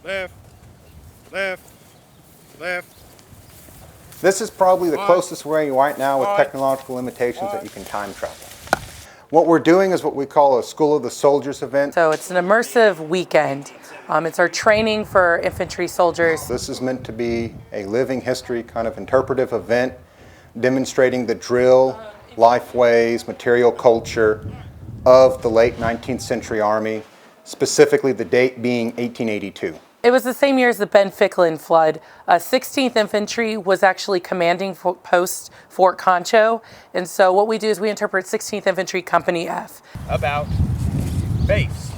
left, left, left. This is probably the closest way right now with technological limitations that you can time travel. What we're doing is what we call a School of the Soldiers event. So it's an immersive weekend. It's our training for infantry soldiers. This is meant to be a living history kind of interpretive event demonstrating the drill, life ways, material culture of the late 19th century Army, specifically the date being 1882. It was the same year as the Ben Ficklin flood. 16th Infantry was actually commanding post Fort Concho. And so what we do is we interpret 16th Infantry Company F. About. Base.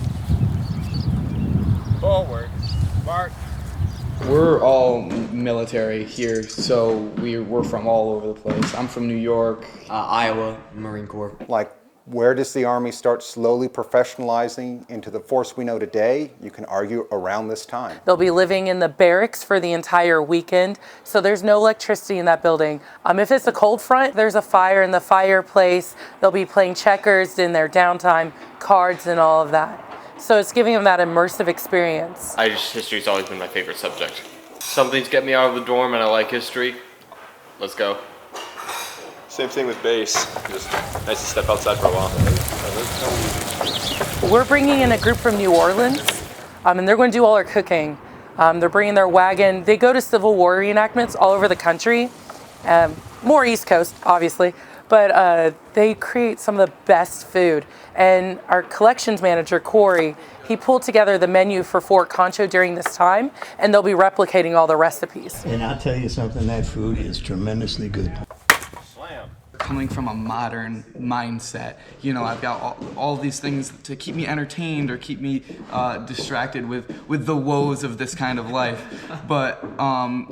Forward. Mark. We're all military here, so we're from all over the place. I'm from New York. Iowa, Marine Corps. Like, where does the Army start slowly professionalizing into the force we know today? You can argue around this time. They'll be living in the barracks for the entire weekend, so there's no electricity in that building. If it's a cold front, there's a fire in the fireplace. They'll be playing checkers in their downtime, cards and all of that. So it's giving them that immersive experience. History's always been my favorite subject. Something's get me out of the dorm and I like history. Let's go. Same thing with base. Just nice to step outside for a while. We're bringing in a group from New Orleans, and they're going to do all our cooking. They're bringing their wagon. They go to Civil War reenactments all over the country, more East Coast, obviously, but they create some of the best food. And our collections manager, Corey, he pulled together the menu for Fort Concho during this time, and they'll be replicating all the recipes. And I'll tell you something, that food is tremendously good. Coming from a modern mindset, you know, I've got all these things to keep me entertained or keep me distracted with the woes of this kind of life. But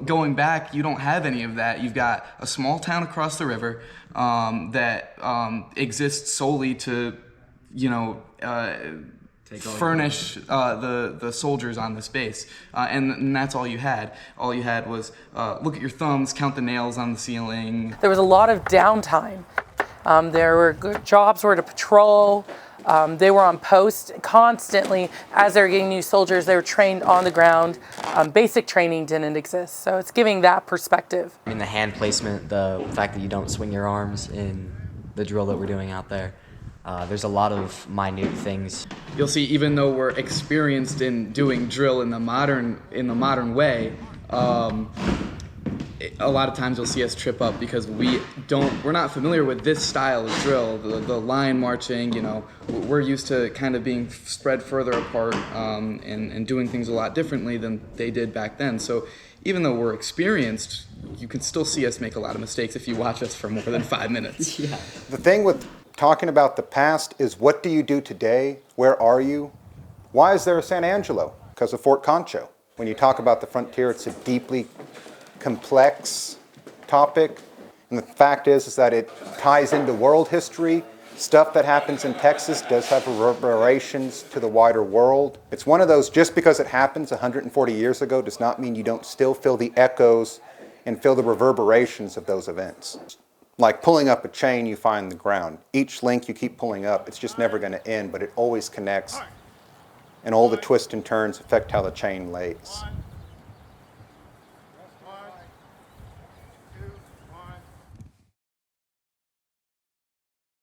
going back, you don't have any of that. You've got a small town across the river that exists solely to, you know, furnish the soldiers on this base, and that's all you had. All you had was look at your thumbs, count the nails on the ceiling. There was a lot of downtime. There were jobs were to patrol. They were on post constantly. As they were getting new soldiers, they were trained on the ground. Basic training didn't exist, so it's giving that perspective. I mean, the hand placement, the fact that you don't swing your arms in the drill that we're doing out there. There's a lot of minute things. You'll see, even though we're experienced in doing drill in the modern way, a lot of times you'll see us trip up because we're not familiar with this style of drill, the line marching. You know, we're used to kind of being spread further apart and doing things a lot differently than they did back then. So even though we're experienced, you can still see us make a lot of mistakes if you watch us for more than 5 minutes. Yeah. The thing with talking about the past is, what do you do today? Where are you? Why is there a San Angelo? Because of Fort Concho. When you talk about the frontier, it's a deeply complex topic. And the fact is that it ties into world history. Stuff that happens in Texas does have reverberations to the wider world. It's one of those, just because it happens 140 years ago does not mean you don't still feel the echoes and feel the reverberations of those events. Like pulling up a chain, you find the ground. Each link you keep pulling up, it's just never going to end, but it always connects. And all the twists and turns affect how the chain lays.